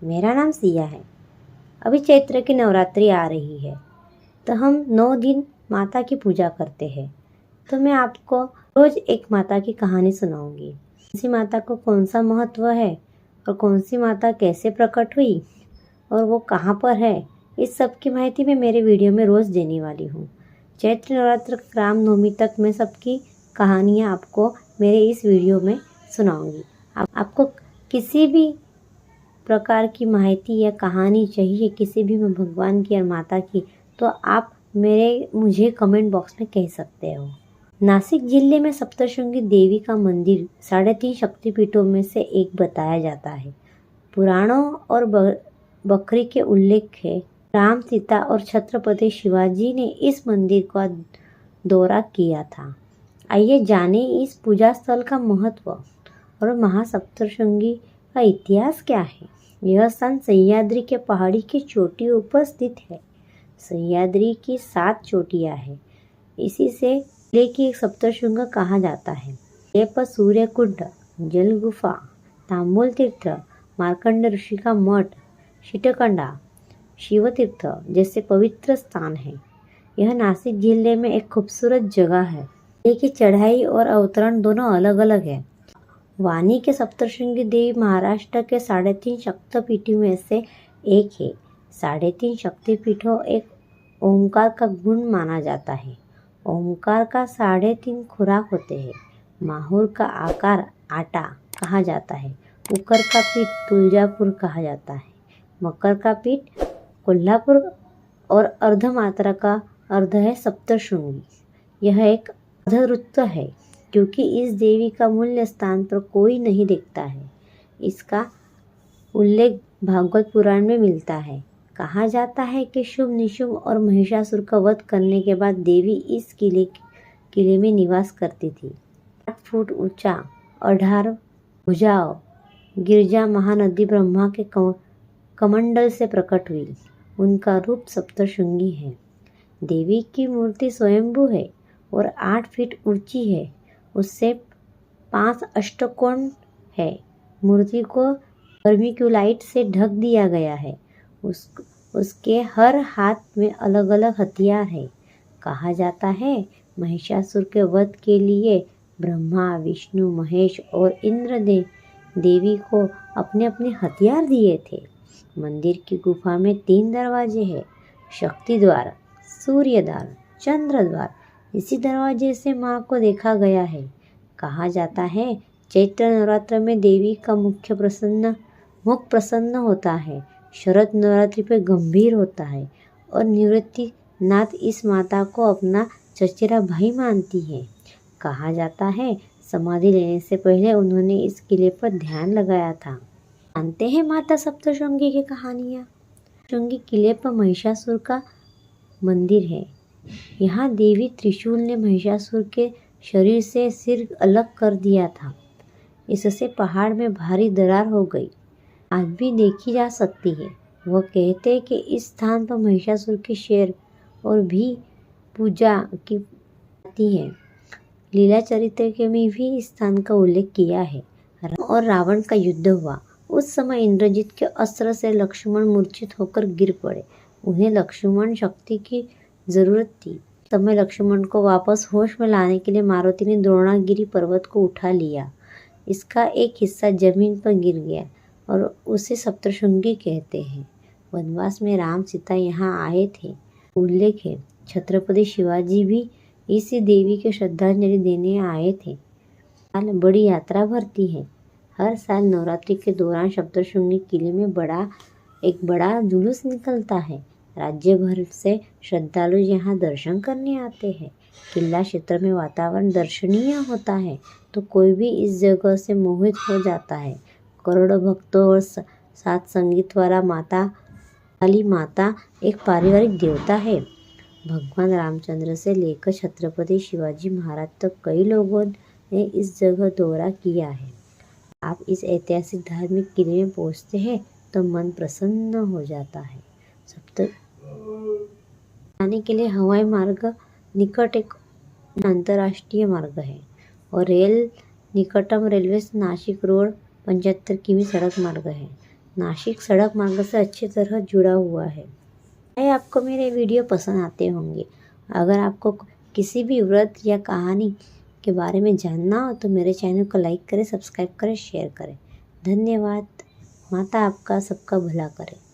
मेरा नाम सिया है। अभी चैत्र की नवरात्रि आ रही है तो हम 9 दिन माता की पूजा करते हैं। तो मैं आपको रोज एक माता की कहानी सुनाऊंगी। कौन सी माता को कौन सा महत्व है और कौन सी माता कैसे प्रकट हुई और वो कहाँ पर है, इस सब की माहिती मैं मेरे वीडियो में रोज देने वाली हूँ। चैत्र नवरात्र रामनवमी तक मैं सबकी कहानियाँ आपको मेरे इस वीडियो में सुनाऊंगी। आपको किसी भी प्रकार की माहिती या कहानी चाहिए किसी भी भगवान की और माता की, तो आप मुझे कमेंट बॉक्स में कह सकते हो। नासिक जिले में सप्तशृंगी देवी का मंदिर 3.5 शक्तिपीठों में से एक बताया जाता है। पुराणों और बकरी के उल्लेख है। राम, सीता और छत्रपति शिवाजी ने इस मंदिर का दौरा किया था। आइए जाने इस पूजा स्थल का महत्व और महासप्तशृंगी का इतिहास क्या है। यह स्थान सह्याद्री के पहाड़ी की चोटी पर स्थित है। सह्याद्री की 7 चोटियां हैं। इसी से जिले की सप्तशृंग कहा जाता है। ये पर सूर्य कुंड, जल गुफा, तांबूल तीर्थ, मार्कंड ऋषि का मठ, शीतकंडा, शिव तीर्थ जैसे पवित्र स्थान है। यह नासिक जिले में एक खूबसूरत जगह है। ये की चढ़ाई और अवतरण दोनों अलग अलग है। वानी के सप्तशृंगी देवी महाराष्ट्र के 3.5 शक्तिपीठों में से एक है। 3.5 शक्तिपीठों एक ओंकार का गुण माना जाता है। ओंकार का 3.5 खुराक होते हैं। माहौर का आकार आटा कहा जाता है। उकर का पीठ तुलजापुर कहा जाता है। मकर का पीठ कोल्हापुर और अर्धमात्रा का अर्ध है सप्तशृंगी। यह एक अर्धवृत्त है क्योंकि इस देवी का मूल्य स्थान पर कोई नहीं देखता है। इसका उल्लेख भागवत पुराण में मिलता है। कहा जाता है कि शुभ निशुंभ और महिषासुर का वध करने के बाद देवी इस किले में निवास करती थी। 8 फुट ऊंचा 18 भुजाओं गिरजा महानदी ब्रह्मा के कमंडल से प्रकट हुई। उनका रूप सप्तशृंगी है। देवी की मूर्ति स्वयंभू है और 8 फीट ऊंची है। उससे 5 अष्टकोण है। मूर्ति को वर्मिक्यूलाइट से ढक दिया गया है। उसके हर हाथ में अलग अलग हथियार है। कहा जाता है महिषासुर के वध के लिए ब्रह्मा, विष्णु, महेश और इंद्र ने देवी को अपने अपने हथियार दिए थे। मंदिर की गुफा में 3 दरवाजे हैं। शक्ति द्वार, सूर्य द्वार, चंद्र द्वार। इसी दरवाजे से माँ को देखा गया है। कहा जाता है चैत्र नवरात्र में देवी का मुख प्रसन्न होता है। शरद नवरात्रि पर गंभीर होता है और निवृत्ति नाथ इस माता को अपना चचेरा भाई मानती है। कहा जाता है समाधि लेने से पहले उन्होंने इस किले पर ध्यान लगाया था। जानते हैं माता सप्तशृंगी की कहानियाँ। शृंगी किले पर महिषासुर का मंदिर है। यहाँ देवी त्रिशूल ने महिषासुर के शरीर से सिर अलग कर दिया था। इससे पहाड़ में भारी दरार हो गई। आज भी देखी जा सकती है। वह कहते हैं कि इस स्थान पर महिषासुर के शेर और भी पूजा की जाती है। लीला चरित्र के में भी इस स्थान का उल्लेख किया है। और रावण का युद्ध हुआ। उस समय इंद्रजित के अस्त्र से लक्ष्मण मूर्छित होकर गिर पड़े। उन्हें लक्ष्मण शक्ति की जरूरत थी। समय लक्ष्मण को वापस होश में लाने के लिए मारुति ने द्रोणागिरी पर्वत को उठा लिया। इसका एक हिस्सा जमीन पर गिर गया और उसे सप्तशृंगी कहते हैं। वनवास में राम सीता यहाँ आए थे। उल्लेख है छत्रपति शिवाजी भी इसी देवी के श्रद्धांजलि देने आए थे। साल बड़ी यात्रा भरती है। हर साल नवरात्रि के दौरान सप्तशृंगी किले में एक बड़ा जुलूस निकलता है। राज्य भर से श्रद्धालु यहाँ दर्शन करने आते हैं। किला क्षेत्र में वातावरण दर्शनीय होता है तो कोई भी इस जगह से मोहित हो जाता है। करोड़ों भक्तों और साथ संगीत वाला काली माता एक पारिवारिक देवता है। भगवान रामचंद्र से लेकर छत्रपति शिवाजी महाराज तक कई लोगों ने इस जगह दौरा किया है। आप इस ऐतिहासिक धार्मिक किले में पहुँचते हैं तो मन प्रसन्न हो जाता है। जाने के लिए हवाई मार्ग निकट एक अंतर्राष्ट्रीय मार्ग है और निकटतम रेलवे नासिक रोड 75 किमी सड़क मार्ग है। नासिक सड़क मार्ग से अच्छी तरह जुड़ा हुआ है। आपको मेरे वीडियो पसंद आते होंगे। अगर आपको किसी भी व्रत या कहानी के बारे में जानना हो तो मेरे चैनल को लाइक करें, सब्सक्राइब करें, शेयर करें। धन्यवाद। माता आपका सबका भला करे।